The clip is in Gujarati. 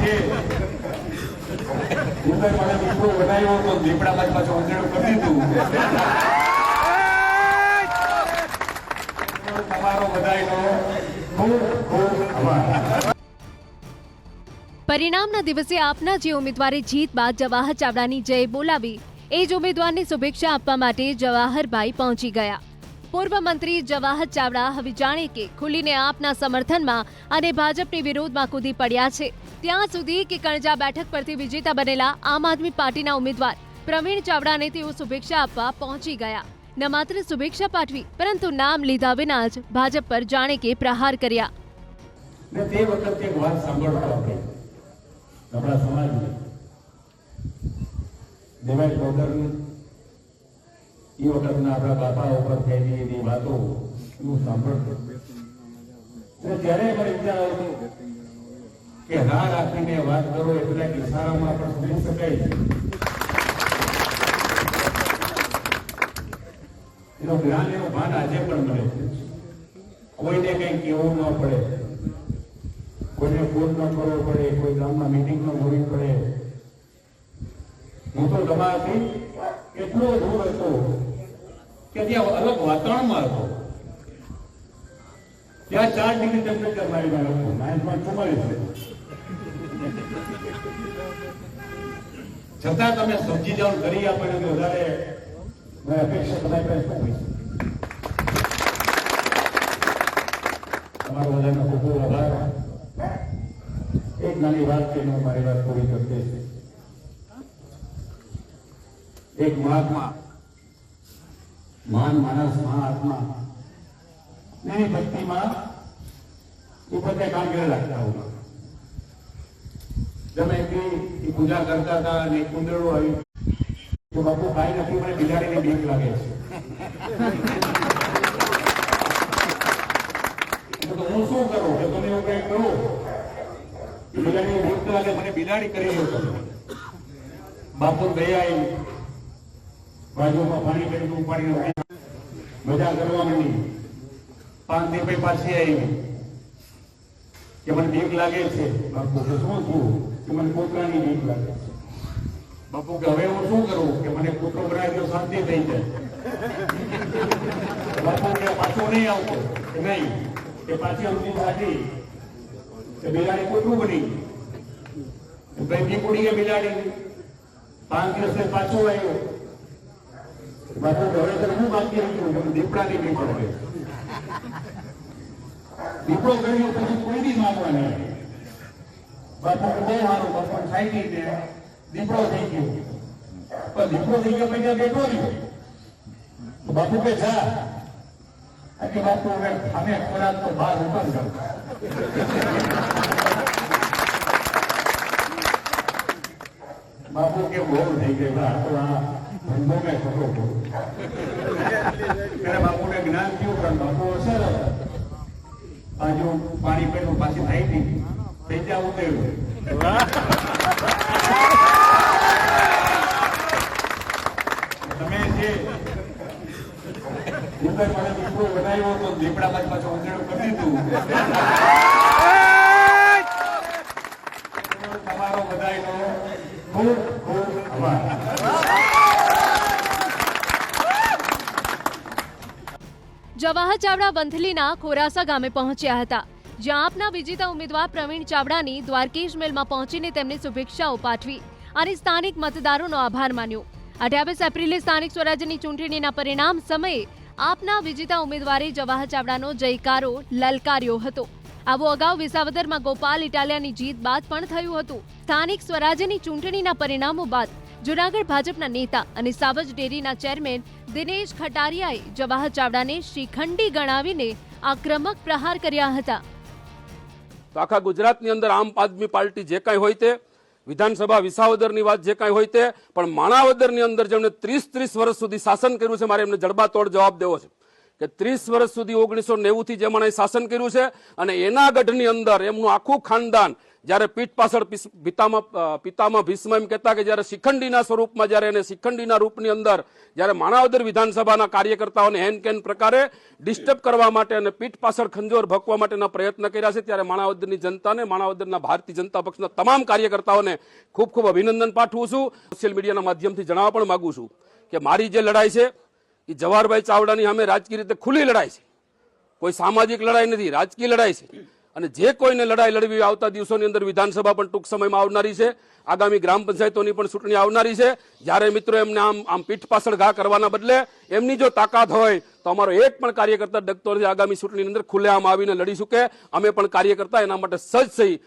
જે ઉંદર મને દીપડો બનાવ્યો તો દીપડામાં પાછો ઉંદેડું કરી દીધું. તમારો બધાયનો ખૂબ ખૂબ આભાર. પરિણામના દિવસે આપના જે ઉમેદવારે જીત બાદ જવાહર ચાવડાની જય બોલાવી એ જ ઉમેદવારને શુભેચ્છા આપવા માટે જવાહરભાઈ પહોંચી ગયા. પૂર્વ મંત્રી જવાહર ચાવડા હવે જાણે કે ખુલીને આપના સમર્થનમાં અને ભાજપની વિરોધમાં કૂદી પડ્યા છે. ત્યાં સુધી કે કણજા બેઠક પરથી વિજેતા બનેલા આમ આદમી પાર્ટીના ઉમેદવાર પ્રવીણ ચાવડાને તેઓ શુભેચ્છા આપવા પહોંચી ગયા. ન માત્ર શુભેચ્છા પાઠવી પરંતુ નામ લીધા વિના જ ભાજપ પર જાણે કે પ્રહાર કર્યા. તે વખતે એક વાત સાંભળતો આપણે આપણા સમાજની દેવાય ચૌધરી એ વખતના આપણા બાપા ઉપર થયેલી એની વાતો હું સાંભળતો ત્યારે મને વિચાર આવતો કે હા રાખીને વાત કરો એટલે ઇશારામાં પણ સમજી શકાય છે. એનું જ્ઞાન એનું ભાન આજે પણ મળે છે. કોઈને કંઈ કહેવું ન પડે, કોઈને ફોન ન કરવો પડે, કોઈ ગામમાં મિટિંગ ન હોવી પડે. હું તો તમારાથી એટલો દૂર હતો કે ત્યાં અલગ વાતાવરણમાં હતો. ત્યાં 4 ડિગ્રી ટેમ્પરેચર મારી માં હતું, -44. છતાં તમે સમજી જાઓ, કરી આપણને તો વધારે અપેક્ષા તમારી પાસે શું હોય. તમારો બધાનો ખૂબ ખૂબ આભાર. એક નાની વાત છે, હું મારી વાત પૂરી કરતી છે. એક મહાત્મા, મહાન માણસ, મહાત્મા એની ભક્તિમાં ઉપરતે કામ કરી રાખતા હોય. તમે પૂજા કરતા હતા અને કુંદડું આવ્યું તો બાપુ કાંઈ નથી, મને બિલાડીની બીક લાગે છે. તો હું શું કરું કે તમે એવું કંઈક કરો કે બિલાડીની બીક લાગે, મને બિલાડી કરી દો. બાપુ દયા આવી, બાજુમાં પાણી કરી ઉપાડીને મજા કરવા માંડી. 5 દી પછી પાછી આવી કે મને બીક લાગે છે. બાપુ કે શું થયું? કે મને કૂતરાની બીક લાગે છે. બાપુ કે હવે હું શું કરું? કે મને કૂતરો બનાવી દો, શાંતિ થઈ જાય. બાપુ કે પાછો નહીં આવતો કે નહીં, કે પાછી અમથી સાચી કે બિલાડી કૂતરું બની. બીક ઉડી ગઈ બિલાડી. 5 દિવસે પાછો આવ્યો. બાપુ હવે તો હું બાકી રહ્યું, દીપડાની બીક લાગે. દીપડો કર્યો પછી કોઈ બી માનવા નહીં. બાપુ બહુ સારું, બાપુ ખાઈ ગઈ ને દીપડો થઈ ગયો. પણ દીપડો થઈ ગયો પછી બેઠો રહ્યો. બાપુ કે જા કે બાપુ હવે અમે ખોરાક તો બહાર ઉપર જાવ. બાપુ કે બહુ થઈ ગયો તો આ ધંધો મેં ખોટો કર્યો. ત્યારે બાપુને જ્ઞાન થયું, પણ બાપુ હશે બાજુ પાણી પેલું પાછી થઈ હતી થઈ ત્યાં ઉતર્યું. તમે જે ઉંદર મને દીપડો બનાવ્યો તો દીપડામાં પાછો ઉંદેડું કરી દીધું. તમારો બધાયનો ખૂબ ખૂબ આભાર. જવાહર ચાવડા વંથલીના ખોરાસા ગામે પહોંચ્યા હતા, જ્યાં આપના વિજેતા ઉમેદવાર પ્રવીણ ચાવડાની દ્વારકેશ મેલમાં પહોંચીને તેમને શુભેચ્છાઓ પાઠવી અને સ્થાનિક મતદારોનો આભાર માન્યો. 28 એપ્રિલે સ્થાનિક સ્વરાજ્યની ચૂંટણીના પરિણામ સમયે આપના વિજેતા ઉમેદવારે જવાહર ચાવડાનો જયકારો લલકાર્યો હતો. આવું અગાઉ વિસાવદરમાં ગોપાલ ઇટાલિયાની જીત બાદ પણ થયું હતું. સ્થાનિક સ્વરાજ્યની ચૂંટણીના પરિણામો બાદ જૂનાગઢ ભાજપના નેતા અને સાવજ ડેરીના ચેરમેન દિનેશ ખટારિયાએ જવાહર ચાવડાને શ્રીખંડી ગણાવીને આક્રમક પ્રહાર કર્યા હતા. તો આખા ગુજરાતની અંદર આમ આદમી પાર્ટી જે કાંઈ હોય તે, વિધાનસભા વિસાવદરની વાત જે કાંઈ હોય તે, પણ માણાવદરની અંદર જેમણે 30 વર્ષ સુધી શાસન કર્યું છે, મારે એમને જડબાતોડ જવાબ દેવો છે કે 30 વર્ષ સુધી 1990 થી જે મને શાસન કર્યું છે અને એના ગઢની અંદર એમનું આખું ખાનદાન જ્યારે પીઠ પાછળ પિતામાં ભીષ્મ એમ કહેતા કે જ્યારે શિખંડીના સ્વરૂપમાં જ્યારે એને શિખંડીના રૂપની અંદર જ્યારે માણાવદર વિધાનસભાના કાર્યકર્તાઓને હેન કેન પ્રકારે ડિસ્ટર્બ કરવા માટે અને પીઠ પાછળ ખંજોર ભકવા માટેના પ્રયત્ન કર્યા છે, ત્યારે માણાવદરની જનતાને, માણાવદરના ભારતીય જનતા પક્ષના તમામ કાર્યકર્તાઓને ખૂબ ખૂબ અભિનંદન પાઠવું છું. સોશિયલ મીડિયાના માધ્યમથી જણાવવા પણ માંગુ છું કે મારી જે લડાઈ છે એ જવાહરભાઈ ચાવડાની સામે રાજકીય રીતે ખુલ્લી લડાઈ છે, કોઈ સામાજિક લડાઈ નથી, રાજકીય લડાઈ છે. અને જે કોઈને લડાઈ લડવી આવતા દિવસોની અંદર વિધાનસભા પણ ટૂંક સમયમાં આવનારી છે, આગામી ગ્રામ પંચાયતોની પણ ચૂંટણી આવનારી છે. જ્યારે મિત્રો એમને આમ પીઠ પાછળ ઘા કરવાના બદલે એમની જો તાકાત હોય તો અમારો એક પણ કાર્યકર્તા ડગતો નથી આગામી ચૂંટણીની અંદર ખુલ્લેઆમ આવીને લડી શકે. અમે પણ કાર્યકર્તા એના માટે સજ્જ થઈ